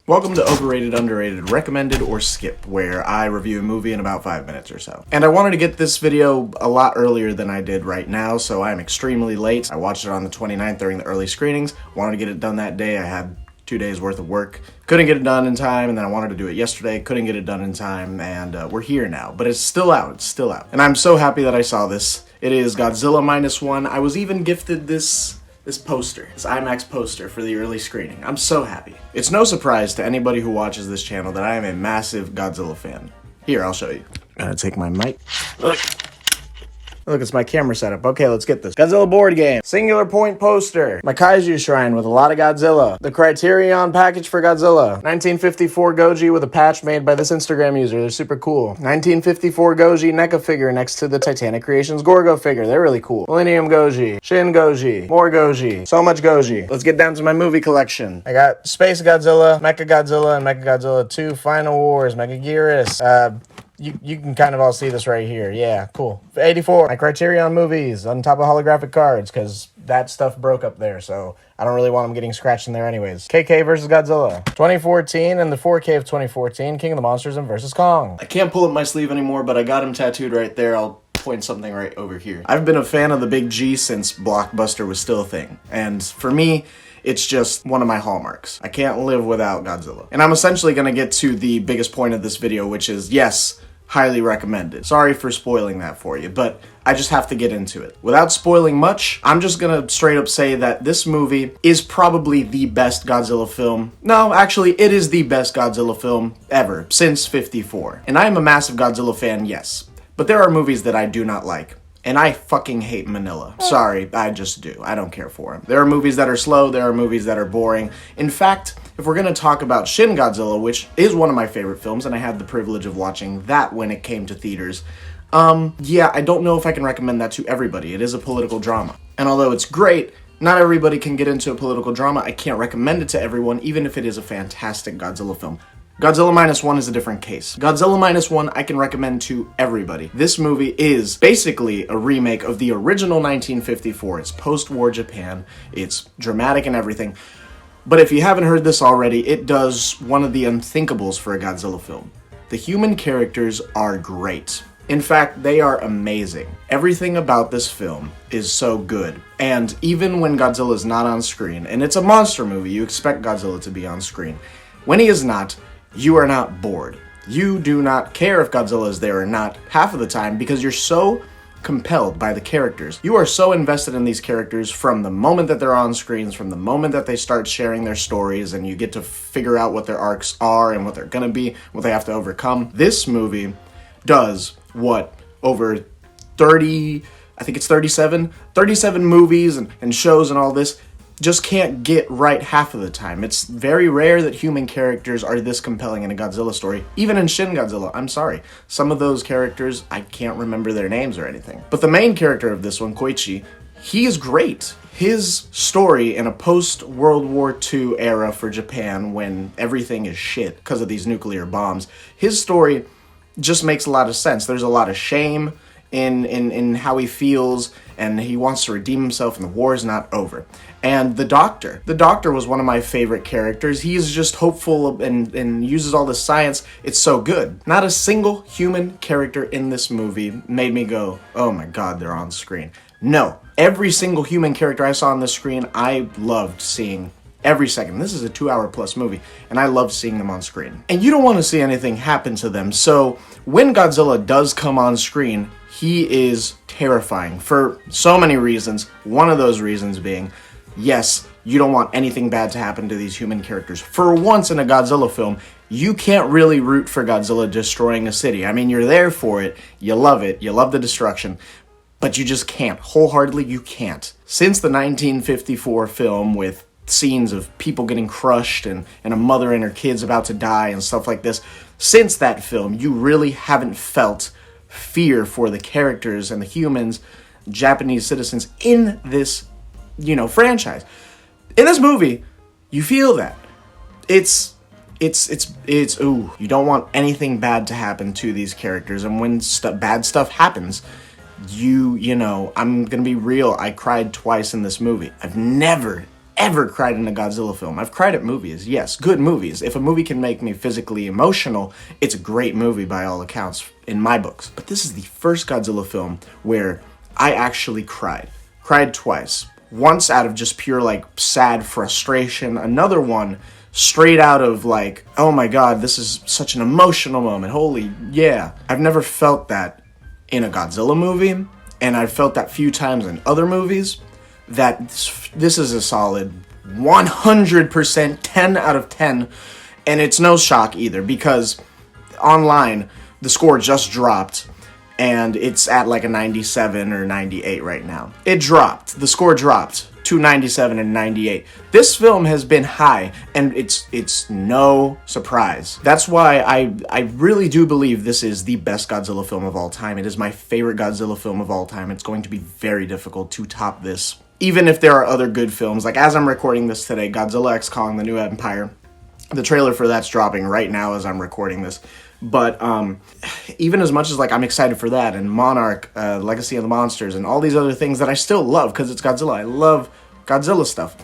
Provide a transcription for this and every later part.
Welcome to Overrated, Underrated, Recommended, or Skip, where I review a movie in about 5 minutes or so. And I wanted to get this video a lot earlier than I did right now, so I'm extremely late. I watched it on the 29th during the early screenings. Wanted to get it done that day. I had 2 days worth of work. Couldn't get it done in time, and then I wanted to do it yesterday. Couldn't get it done in time, and we're here now. But it's still out. It's still out. And I'm so happy that I saw this. It is Godzilla Minus One. I was even gifted this poster, this IMAX poster for the early screening. I'm so happy. It's no surprise to anybody who watches this channel that I am a massive Godzilla fan. Here, I'll show you. Gotta take my mic. Look, it's my camera setup. Okay, let's get this. Godzilla board game. Singular point poster. My Kaiju shrine with a lot of Godzilla. The Criterion package for Godzilla. 1954 Goji with a patch made by this Instagram user. They're super cool. 1954 Goji NECA figure next to the Titanic Creations Gorgo figure. They're really cool. Millennium Goji. Shin Goji. More Goji. So much Goji. Let's get down to my movie collection. I got Space Godzilla, Mecha Godzilla, and Mecha Godzilla 2 Final Wars. Megaguirus. You can kind of all see this right here. Yeah, cool. 84, my Criterion movies on top of holographic cards, because that stuff broke up there, so I don't really want them getting scratched in there anyways. KK versus Godzilla. 2014 and the 4K of 2014, King of the Monsters and versus Kong. I can't pull up my sleeve anymore, but I got him tattooed right there. I'll point something right over here. I've been a fan of the Big G since Blockbuster was still a thing, and for me, it's just one of my hallmarks. I can't live without Godzilla. And I'm essentially gonna get to the biggest point of this video, which is, yes, highly recommended. Sorry for spoiling that for you, but I just have to get into it. Without spoiling much, I'm just gonna straight up say that this movie is probably the best Godzilla film. No, actually, it is the best Godzilla film ever, since '54. And I am a massive Godzilla fan, yes. But there are movies that I do not like. And I fucking hate Manila. Sorry, I just do. I don't care for him. There are movies that are slow, there are movies that are boring. In fact, if we're gonna talk about Shin Godzilla, which is one of my favorite films, and I had the privilege of watching that when it came to theaters, yeah, I don't know if I can recommend that to everybody. It is a political drama. And although it's great, not everybody can get into a political drama. I can't recommend it to everyone, even if it is a fantastic Godzilla film. Godzilla Minus One is a different case. Godzilla Minus One I can recommend to everybody. This movie is basically a remake of the original 1954. It's post-war Japan. It's dramatic and everything. But if you haven't heard this already, it does one of the unthinkables for a Godzilla film. The human characters are great. In fact, they are amazing. Everything about this film is so good. And even when Godzilla is not on screen, and it's a monster movie, you expect Godzilla to be on screen. When he is not, you are not bored. You do not care if Godzilla is there or not half of the time because you're so compelled by the characters. You are so invested in these characters from the moment that they're on screens, from the moment that they start sharing their stories, and you get to figure out what their arcs are and what they're gonna be, what they have to overcome. This movie does what over 30, I think it's 37 movies and shows and all this just can't get right half of the time. It's very rare that human characters are this compelling in a Godzilla story. Even in Shin Godzilla, I'm sorry. Some of those characters, I can't remember their names or anything. But the main character of this one, Koichi, he is great. His story in a post-World War II era for Japan when everything is shit because of these nuclear bombs, his story just makes a lot of sense. There's a lot of shame in how he feels, and he wants to redeem himself, and the war is not over. And the Doctor was one of my favorite characters. He's just hopeful and uses all this science. It's so good. Not a single human character in this movie made me go, oh my god, they're on screen. No, every single human character I saw on the screen, I loved seeing every second. This is a 2-hour plus movie, and I love seeing them on screen. And you don't want to see anything happen to them, so when Godzilla does come on screen, he is terrifying for so many reasons. One of those reasons being, yes, you don't want anything bad to happen to these human characters. For once in a Godzilla film, you can't really root for Godzilla destroying a city. I mean, you're there for it, you love the destruction, but you just can't. Wholeheartedly, you can't. Since the 1954 film with scenes of people getting crushed and a mother and her kids about to die and stuff like this, since that film, you really haven't felt fear for the characters and the humans, Japanese citizens in this, franchise. In this movie, you feel that. It's ooh, you don't want anything bad to happen to these characters, and when bad stuff happens, I'm gonna be real, I cried twice in this movie. I've never, ever cried in a Godzilla film. I've cried at movies, yes, good movies. If a movie can make me physically emotional, it's a great movie by all accounts, in my books. But this is the first Godzilla film where I actually cried. Cried twice. Once out of just pure, like, sad frustration. Another one straight out of, like, oh my god, this is such an emotional moment. Holy, yeah. I've never felt that in a Godzilla movie, and I've felt that few times in other movies. That this is a solid 100% 10 out of 10, and it's no shock either, because online, the score just dropped, and it's at like a 97 or 98 right now. It dropped. The score dropped to 97 and 98. This film has been high, and it's no surprise. That's why I really do believe this is the best Godzilla film of all time. It is my favorite Godzilla film of all time. It's going to be very difficult to top this. Even if there are other good films, like as I'm recording this today, Godzilla x Kong, The New Empire, the trailer for that's dropping right now as I'm recording this. But even as much as like I'm excited for that, and Monarch, Legacy of the Monsters, and all these other things that I still love because it's Godzilla. I love Godzilla stuff.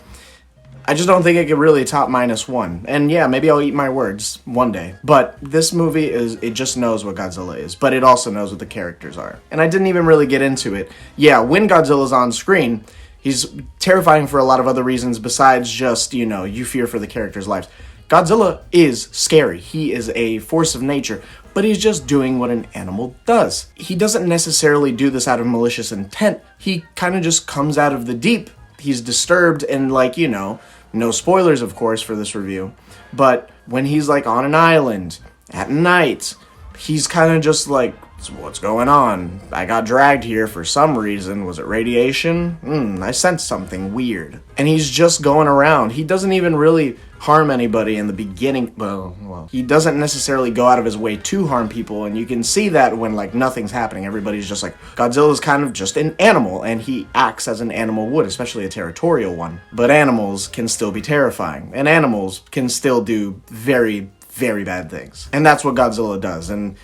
I just don't think it could really top Minus One. And yeah, maybe I'll eat my words one day. But this movie it just knows what Godzilla is, but it also knows what the characters are. And I didn't even really get into it. Yeah, when Godzilla's on screen, he's terrifying for a lot of other reasons besides just, you know, you fear for the characters' lives. Godzilla is scary. He is a force of nature, but he's just doing what an animal does. He doesn't necessarily do this out of malicious intent. He kind of just comes out of the deep. He's disturbed and, like, you know, no spoilers, of course, for this review, but when he's, like, on an island at night, he's kind of just like, what's going on? I got dragged here for some reason. Was it radiation? I sensed something weird. And he's just going around. He doesn't even really harm anybody in the beginning. Well, he doesn't necessarily go out of his way to harm people, and you can see that when, like, nothing's happening. Everybody's just like, Godzilla's kind of just an animal, and he acts as an animal would, especially a territorial one. But animals can still be terrifying, and animals can still do very, very bad things. And that's what Godzilla does, and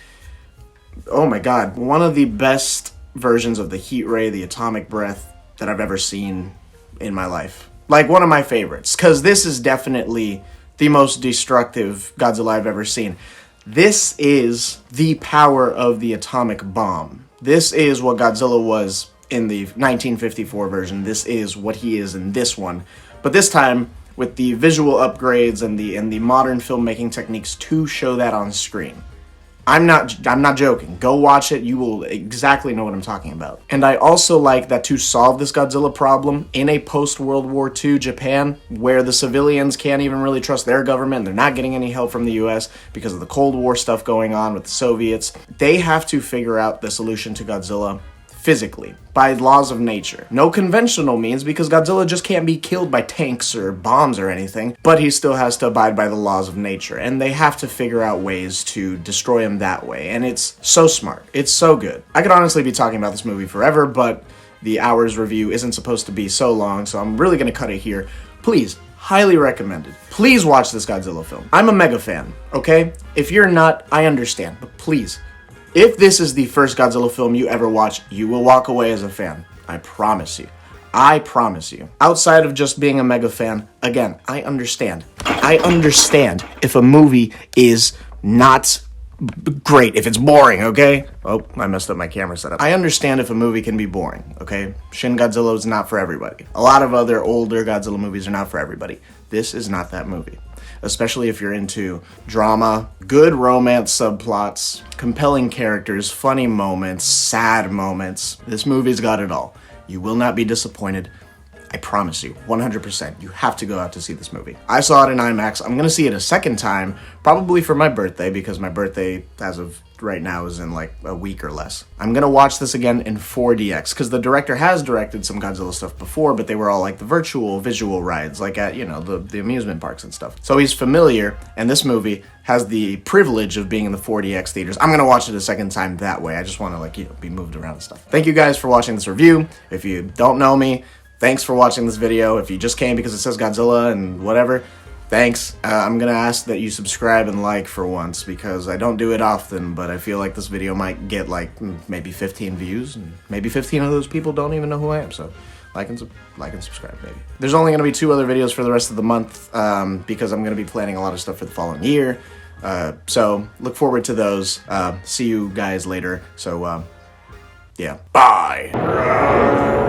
oh my god, one of the best versions of the heat ray, the atomic breath, that I've ever seen in my life. Like, one of my favorites, because this is definitely the most destructive Godzilla I've ever seen. This is the power of the atomic bomb. This is what Godzilla was in the 1954 version. This is what he is in this one. But this time, with the visual upgrades and the modern filmmaking techniques to show that on screen. I'm not joking. Go watch it. You will exactly know what I'm talking about. And I also like that to solve this Godzilla problem in a post-World War II Japan, where the civilians can't even really trust their government, they're not getting any help from the US because of the Cold War stuff going on with the Soviets, they have to figure out the solution to Godzilla physically, by laws of nature. No conventional means, because Godzilla just can't be killed by tanks or bombs or anything, but he still has to abide by the laws of nature, and they have to figure out ways to destroy him that way, and it's so smart. It's so good. I could honestly be talking about this movie forever, but the hours review isn't supposed to be so long, so I'm really gonna cut it here. Please, highly recommended. Please watch this Godzilla film. I'm a mega fan, okay? If you're not, I understand, but please, if this is the first Godzilla film you ever watch, you will walk away as a fan. I promise you. I promise you. Outside of just being a mega fan, again, I understand. I understand if a movie is not great, if it's boring, okay? Oh, I messed up my camera setup. I understand if a movie can be boring, okay? Shin Godzilla is not for everybody. A lot of other older Godzilla movies are not for everybody. This is not that movie. Especially if you're into drama, good romance subplots, compelling characters, funny moments, sad moments. This movie's got it all. You will not be disappointed. I promise you, 100%. You have to go out to see this movie. I saw it in IMAX. I'm gonna see it a second time, probably for my birthday, because my birthday, as of right now, is in like a week or less. I'm gonna watch this again in 4DX, because the director has directed some Godzilla stuff before, but they were all like the virtual visual rides, like at, you know, the amusement parks and stuff. So he's familiar, and this movie has the privilege of being in the 4DX theaters. I'm gonna watch it a second time that way. I just wanna, like, you know, be moved around and stuff. Thank you guys for watching this review. If you don't know me, thanks for watching this video. If you just came because it says Godzilla and whatever, thanks. I'm gonna ask that you subscribe and like for once, because I don't do it often, but I feel like this video might get like maybe 15 views, and maybe 15 of those people don't even know who I am, so like and subscribe, maybe. There's only going to be 2 other videos for the rest of the month because I'm going to be planning a lot of stuff for the following year. So look forward to those. See you guys later. So, yeah. Bye!